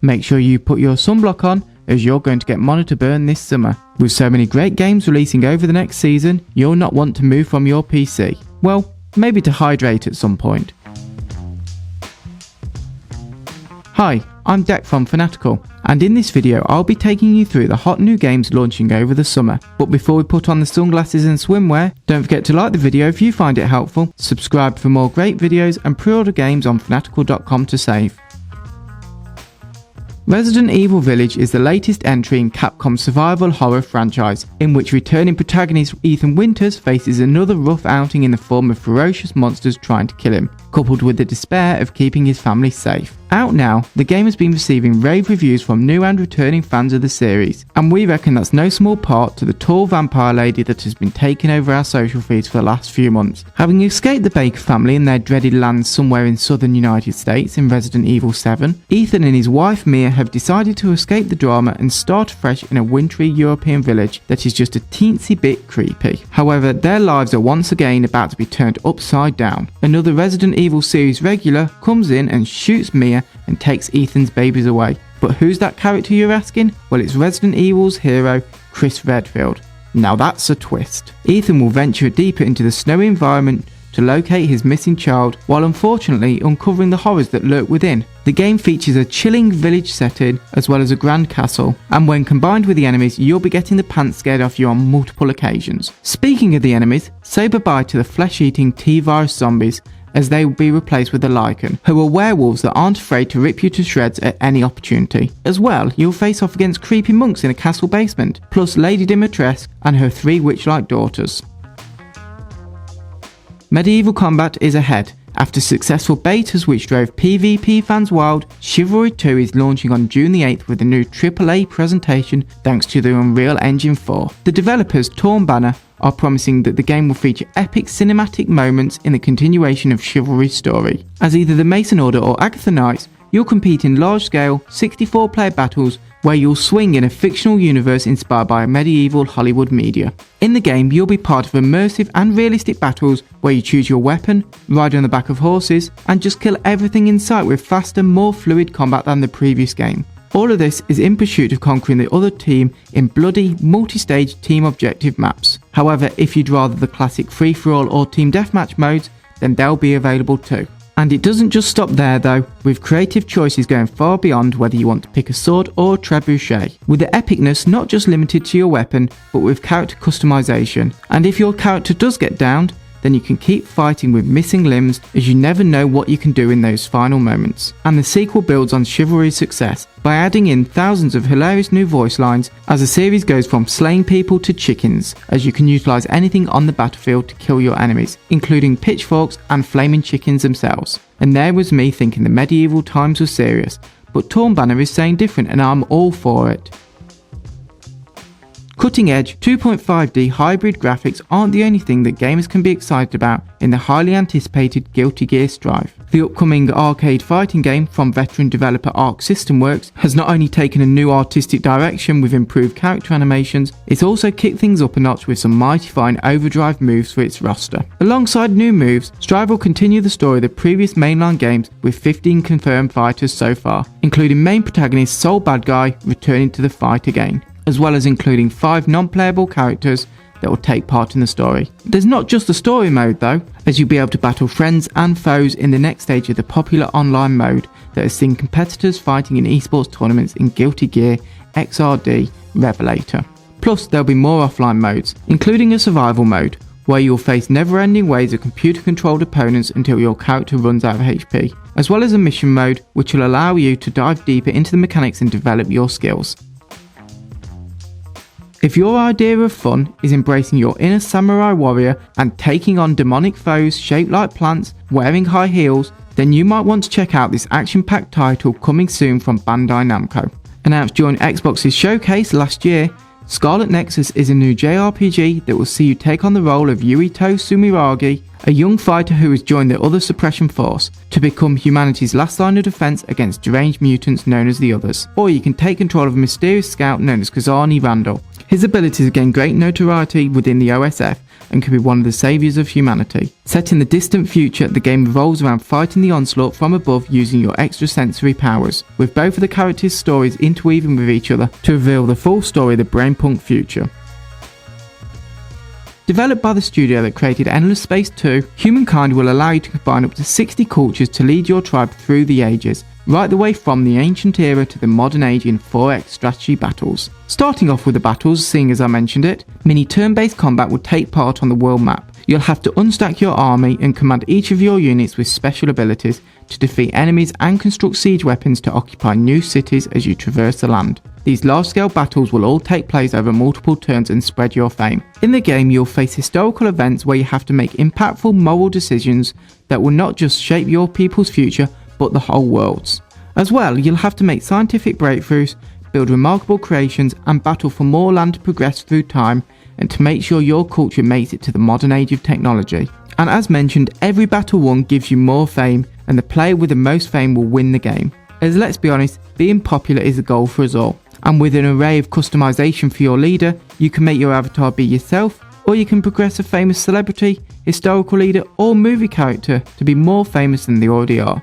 Make sure you put your sunblock on, as you're going to get monitor burn this summer. With so many great games releasing over the next season, you'll not want to move from your PC. Well, maybe to hydrate at some point. Hi, I'm Deck from Fanatical, and in this video I'll be taking you through the hot new games launching over the summer. But before we put on the sunglasses and swimwear, don't forget to like the video if you find it helpful, subscribe for more great videos, and pre-order games on fanatical.com to save. Resident Evil Village is the latest entry in Capcom's survival horror franchise, in which returning protagonist Ethan Winters faces another rough outing in the form of ferocious monsters trying to kill him, coupled with the despair of keeping his family safe. Out now, the game has been receiving rave reviews from new and returning fans of the series, and we reckon that's no small part to the tall vampire lady that has been taking over our social feeds for the last few months. Having escaped the Baker family and their dreaded lands somewhere in southern United States in Resident Evil 7, Ethan and his wife Mia have decided to escape the drama and start fresh in a wintry European village that is just a teensy bit creepy. However, their lives are once again about to be turned upside down. Another Resident Evil series regular comes in and shoots Mia and takes Ethan's babies away. But who's that character, you're asking? Well, it's Resident Evil's hero, Chris Redfield. Now that's a twist. Ethan will venture deeper into the snowy environment to locate his missing child, while unfortunately uncovering the horrors that lurk within. The game features a chilling village setting as well as a grand castle, and when combined with the enemies, you'll be getting the pants scared off you on multiple occasions. Speaking of the enemies, say bye-bye to the flesh-eating T-virus zombies, as they will be replaced with the Lycan, who are werewolves that aren't afraid to rip you to shreds at any opportunity. As well, you'll face off against creepy monks in a castle basement, plus Lady Dimitrescu and her 3 witch-like daughters. Medieval combat is ahead. After successful betas which drove PvP fans wild, Chivalry 2 is launching on June the 8th with a new AAA presentation thanks to the Unreal Engine 4. The developers Torn Banner are promising that the game will feature epic cinematic moments in the continuation of Chivalry's story. As either the Mason Order or Agatha Knights, you'll compete in large-scale 64-player battles where you'll swing in a fictional universe inspired by medieval Hollywood media. In the game, you'll be part of immersive and realistic battles where you choose your weapon, ride on the back of horses, and just kill everything in sight with faster, more fluid combat than the previous game. All of this is in pursuit of conquering the other team in bloody, multi-stage team objective maps. However, if you'd rather the classic free-for-all or team deathmatch modes, then they'll be available too. And it doesn't just stop there though, with creative choices going far beyond whether you want to pick a sword or a trebuchet, with the epicness not just limited to your weapon, but with character customization. And if your character does get downed, then you can keep fighting with missing limbs, as you never know what you can do in those final moments. And the sequel builds on Chivalry's success by adding in thousands of hilarious new voice lines as the series goes from slaying people to chickens, as you can utilise anything on the battlefield to kill your enemies, including pitchforks and flaming chickens themselves. And there was me thinking the medieval times were serious, but Torn Banner is saying different, and I'm all for it. Cutting-edge 2.5D hybrid graphics aren't the only thing that gamers can be excited about in the highly anticipated Guilty Gear Strive. The upcoming arcade fighting game from veteran developer Arc System Works has not only taken a new artistic direction with improved character animations, it's also kicked things up a notch with some mighty fine overdrive moves for its roster. Alongside new moves, Strive will continue the story of the previous mainline games with 15 confirmed fighters so far, including main protagonist Soul Bad Guy returning to the fight again, as well as including 5 non-playable characters that will take part in the story. There's not just the story mode though, as you'll be able to battle friends and foes in the next stage of the popular online mode that has seen competitors fighting in esports tournaments in Guilty Gear XRD Revelator. Plus there'll be more offline modes, including a survival mode, where you'll face never-ending waves of computer-controlled opponents until your character runs out of HP, as well as a mission mode which will allow you to dive deeper into the mechanics and develop your skills. If your idea of fun is embracing your inner samurai warrior and taking on demonic foes shaped like plants wearing high heels, then you might want to check out this action-packed title coming soon from Bandai Namco. Announced during Xbox's showcase last year, Scarlet Nexus is a new JRPG that will see you take on the role of Yuito Sumiragi, a young fighter who has joined the Other Suppression Force to become humanity's last line of defense against deranged mutants known as the Others. Or you can take control of a mysterious scout known as Kazani Randall, His abilities have gained great notoriety within the OSF and could be one of the saviours of humanity. Set in the distant future, the game revolves around fighting the onslaught from above using your extrasensory powers, with both of the characters' stories interweaving with each other to reveal the full story of the Brainpunk future. Developed by the studio that created Endless Space 2, Humankind will allow you to combine up to 60 cultures to lead your tribe through the ages, right the way from the ancient era to the modern age in 4x strategy battles. Starting off with the battles, seeing as I mentioned it, mini turn-based combat will take part on the world map. You'll have to unstack your army and command each of your units with special abilities to defeat enemies and construct siege weapons to occupy new cities as you traverse the land. These large-scale battles will all take place over multiple turns and spread your fame. In the game, you'll face historical events where you have to make impactful moral decisions that will not just shape your people's future, but the whole world's. As well, you'll have to make scientific breakthroughs, build remarkable creations, and battle for more land to progress through time, and to make sure your culture makes it to the modern age of technology. And as mentioned, every battle won gives you more fame, and the player with the most fame will win the game. As let's be honest, being popular is the goal for us all. And with an array of customization for your leader, you can make your avatar be yourself, or you can progress a famous celebrity, historical leader, or movie character to be more famous than they already are.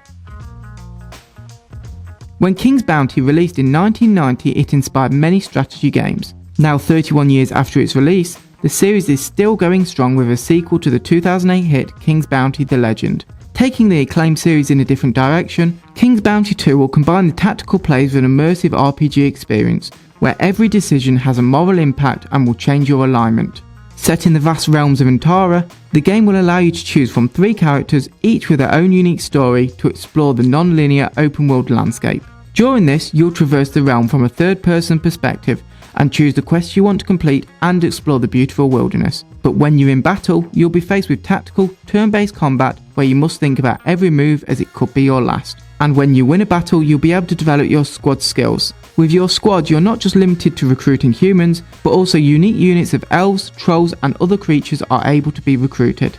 When King's Bounty released in 1990, it inspired many strategy games. Now 31 years after its release, the series is still going strong with a sequel to the 2008 hit King's Bounty: The Legend. Taking the acclaimed series in a different direction, King's Bounty 2 will combine the tactical plays with an immersive RPG experience, where every decision has a moral impact and will change your alignment. Set in the vast realms of Antara, the game will allow you to choose from 3 characters, each with their own unique story, to explore the non-linear open-world landscape. During this, you'll traverse the realm from a third-person perspective and choose the quests you want to complete and explore the beautiful wilderness. But when you're in battle, you'll be faced with tactical, turn-based combat where you must think about every move as it could be your last. And when you win a battle, you'll be able to develop your squad skills. With your squad, you're not just limited to recruiting humans, but also unique units of elves, trolls, and other creatures are able to be recruited.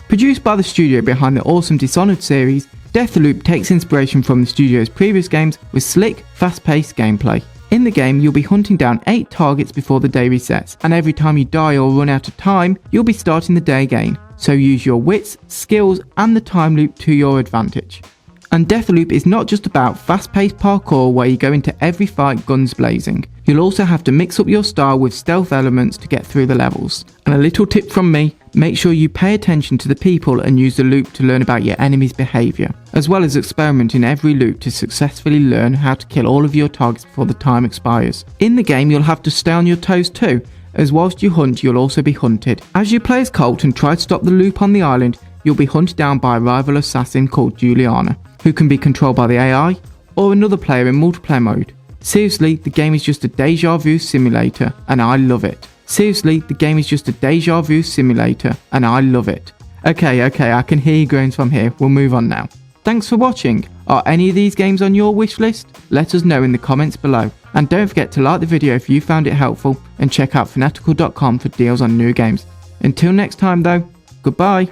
Produced by the studio behind the awesome Dishonored series, Deathloop takes inspiration from the studio's previous games with slick, fast-paced gameplay. In the game, you'll be hunting down 8 targets before the day resets, and every time you die or run out of time, you'll be starting the day again. So use your wits, skills, and the time loop to your advantage. And Deathloop is not just about fast-paced parkour where you go into every fight guns blazing. You'll also have to mix up your style with stealth elements to get through the levels. And a little tip from me, make sure you pay attention to the people and use the loop to learn about your enemy's behaviour, as well as experiment in every loop to successfully learn how to kill all of your targets before the time expires. In the game, you'll have to stay on your toes too, as whilst you hunt, you'll also be hunted. As you play as Colt and try to stop the loop on the island, you'll be hunted down by a rival assassin called Juliana, who can be controlled by the AI or another player in multiplayer mode. Seriously, the game is just a deja vu simulator, and I love it. Seriously, the game is just a deja vu simulator, and I love it. Okay, I can hear you groans from here. We'll move on now. Thanks for watching. Are any of these games on your wish list? Let us know in the comments below. And don't forget to like the video if you found it helpful, and check out fanatical.com for deals on new games. Until next time though, goodbye.